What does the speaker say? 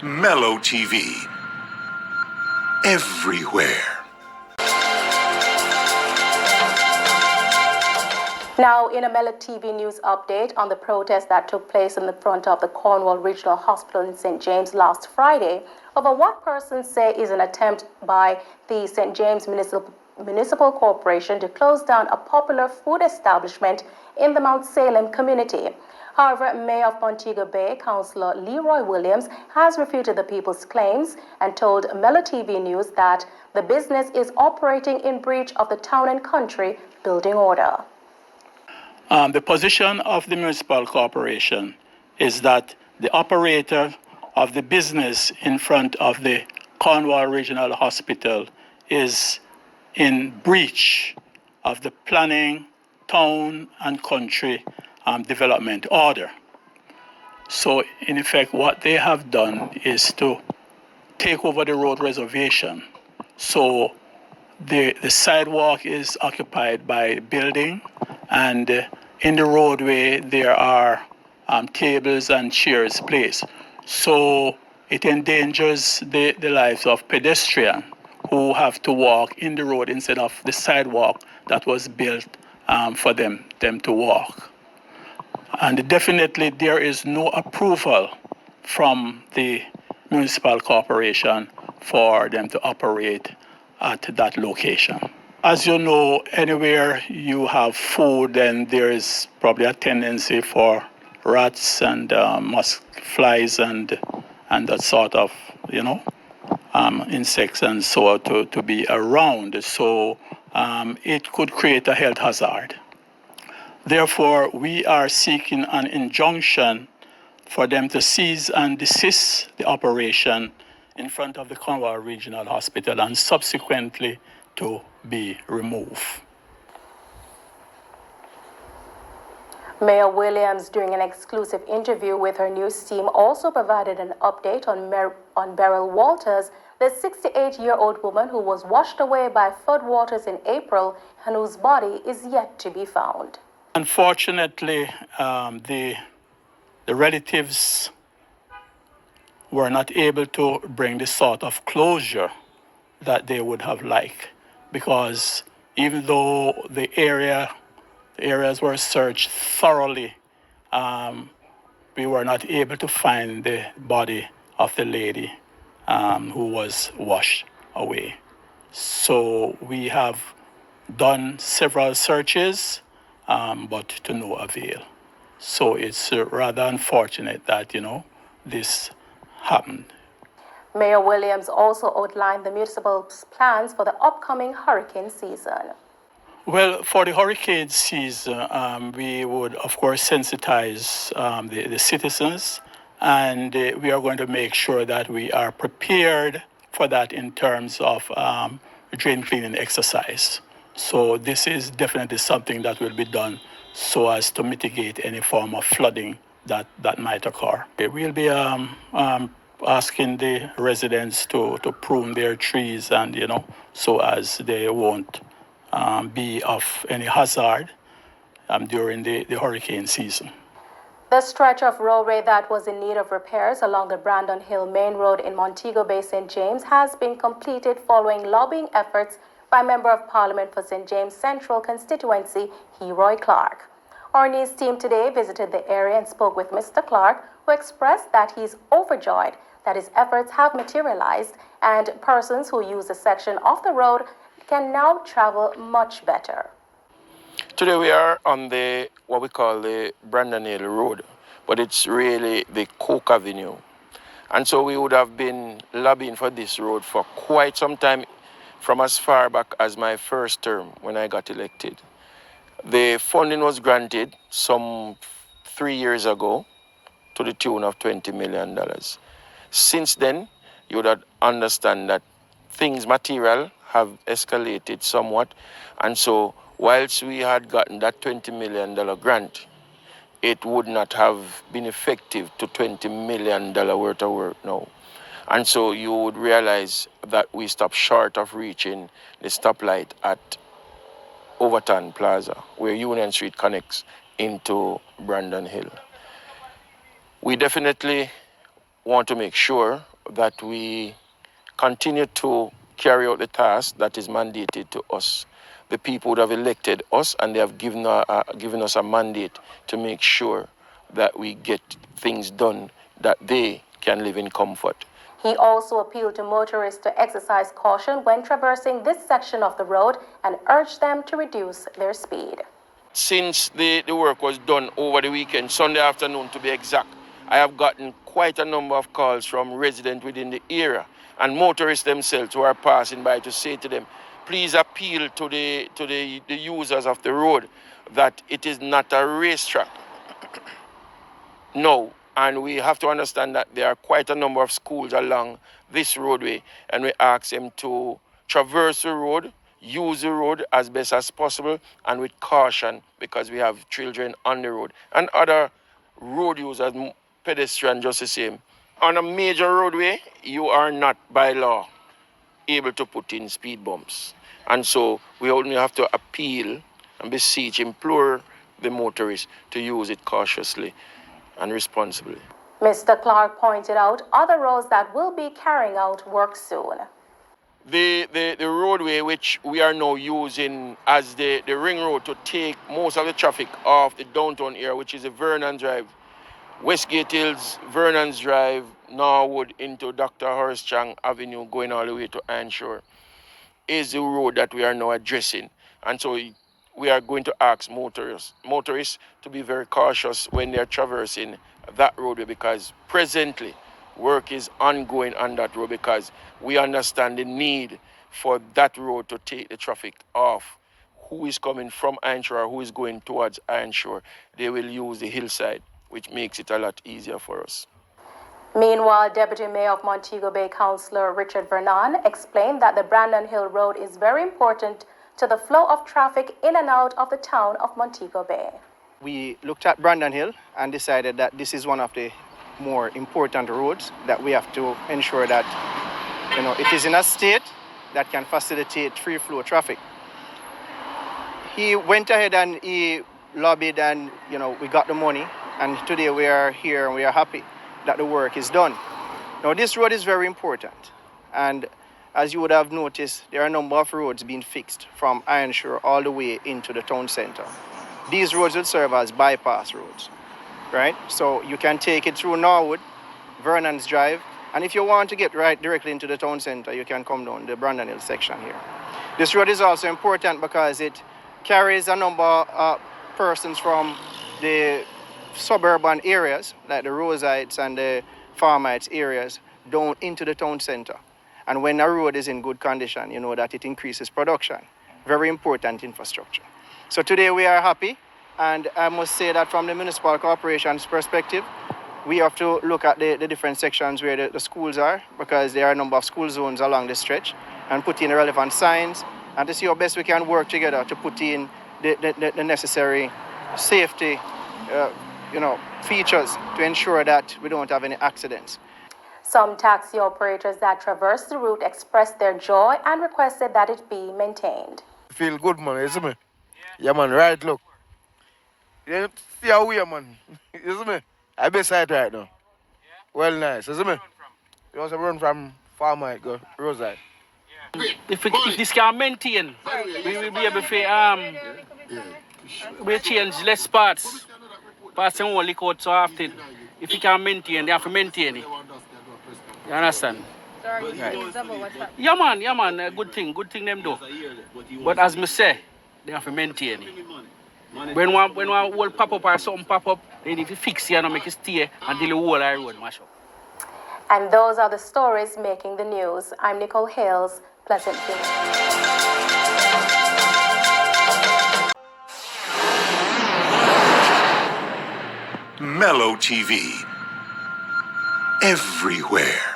Mello TV. Everywhere. Now, in a Mello TV news update on the protest that took place in the front of the Cornwall Regional Hospital in St. James last Friday over what persons say is an attempt by the St. James Municipal Corporation to close down a popular food establishment in the Mount Salem community. However, Mayor of Montego Bay, Councillor Leroy Williams, has refuted the people's claims and told Mello TV News that the business is operating in breach of the Town and Country building order. The position of the Municipal Corporation is that the operator of the business in front of the Cornwall Regional Hospital is in breach of the Planning, Town and Country Development Order. So, in effect, what they have done is to take over the road reservation. So, the sidewalk is occupied by building, and in the roadway there are tables and chairs placed. So it endangers the lives of pedestrians who have to walk in the road instead of the sidewalk that was built for them to walk. And definitely there is no approval from the Municipal Corporation for them to operate at that location. As you know, anywhere you have food, then there is probably a tendency for rats and flies and that sort of, insects and so on to be around. So it could create a health hazard. Therefore, we are seeking an injunction for them to cease and desist the operation in front of the Cornwall Regional Hospital and subsequently to be removed. Mayor Williams, during an exclusive interview with her news team, also provided an update on Beryl Walters, the 68-year-old woman who was washed away by floodwaters in April and whose body is yet to be found. Unfortunately, the relatives were not able to bring the sort of closure that they would have liked, because even though the areas were searched thoroughly, we were not able to find the body of the lady who was washed away. So we have done several searches, but to no avail. So it's rather unfortunate that, this happened. Mayor Williams also outlined the municipal's plans for the upcoming hurricane season. Well, for the hurricane season, we would, of course, sensitize the citizens, and we are going to make sure that we are prepared for that in terms of drain cleaning exercise. So this is definitely something that will be done so as to mitigate any form of flooding that might occur. We'll be asking the residents to prune their trees and, so as they won't be of any hazard during the hurricane season. The stretch of roadway that was in need of repairs along the Brandon Hill Main Road in Montego Bay, St. James, has been completed following lobbying efforts by Member of Parliament for St. James Central constituency, Roy Clark. Our news team today visited the area and spoke with Mr. Clark, who expressed that he's overjoyed that his efforts have materialized and persons who use the section of the road can now travel much better. Today we are on what we call the Brandon Hill Road, but it's really the Coke Avenue. And so we would have been lobbying for this road for quite some time, from as far back as my first term when I got elected. The funding was granted some 3 years ago to the tune of $20 million. Since then, you would understand that material have escalated somewhat. And so whilst we had gotten that $20 million grant, it would not have been effective to $20 million worth of work now. And so you would realize that we stopped short of reaching the stoplight at Overton Plaza, where Union Street connects into Brandon Hill. We definitely want to make sure that we continue to carry out the task that is mandated to us. The people would have elected us, and they have given us a mandate to make sure that we get things done that they can live in comfort. He also appealed to motorists to exercise caution when traversing this section of the road and urged them to reduce their speed. Since the work was done over the weekend, Sunday afternoon to be exact, I have gotten quite a number of calls from residents within the area and motorists themselves who are passing by to say to them, please appeal to the users of the road that it is not a racetrack. No, and we have to understand that there are quite a number of schools along this roadway, and we ask them to traverse the road, use the road as best as possible and with caution, because we have children on the road and other road users, pedestrians just the same. On a major roadway, you are not by law able to put in speed bumps. And so we only have to appeal and beseech, implore the motorists to use it cautiously and responsibly. Mr. Clark pointed out other roads that will be carrying out work soon. The roadway which we are now using as the ring road to take most of the traffic off the downtown area, which is the Vernon Drive, Westgate Hills, Vernon's Drive, Norwood into Dr. Horace Chang Avenue, going all the way to Anshore, is the road that we are now addressing. And so we are going to ask motorists to be very cautious when they are traversing that roadway, because presently work is ongoing on that road, because we understand the need for that road to take the traffic off. Who is coming from Anshore or who is going towards Anshore, they will use the hillside, which makes it a lot easier for us. Meanwhile, Deputy Mayor of Montego Bay, Councillor Richard Vernon, explained that the Brandon Hill Road is very important to the flow of traffic in and out of the town of Montego Bay. We looked at Brandon Hill and decided that this is one of the more important roads that we have to ensure that it is in a state that can facilitate free flow traffic. He went ahead and he lobbied, and we got the money, and today we are here and we are happy that the work is done. Now this road is very important, and as you would have noticed, there are a number of roads being fixed from Ironshore all the way into the town center. These roads will serve as bypass roads, right? So you can take it through Norwood, Vernon's Drive, and if you want to get right directly into the town center, you can come down the Brandon Hill section here. This road is also important because it carries a number of persons from the suburban areas, like the Roseites and the Farmites areas, down into the town center. And when a road is in good condition, you know that it increases production. Very important infrastructure. So today we are happy, and I must say that from the Municipal Corporation's perspective, we have to look at the different sections where the schools are, because there are a number of school zones along the stretch, and put in relevant signs, and to see how best we can work together to put in the necessary safety features to ensure that we don't have any accidents. Some taxi operators that traversed the route expressed their joy and requested that it be maintained. Feel good, man, you see me? Yeah, man, right, look. You see how we are, man. You see me? I be side right now. Well, nice, you see me? You also run from Farmer, go Rosette. If this can maintain, we will be able to we change less parts. Parts and only code so often. If you can maintain, they have to maintain it. You understand? Right. Yeah man, good thing them do. But as me say, they have to maintain it. When one will pop up or something pop up, they need to fix it and make it stay until the whole road mash up. And those are the stories making the news. I'm Nicole Hayles, Pleasant View. Mello TV. Everywhere.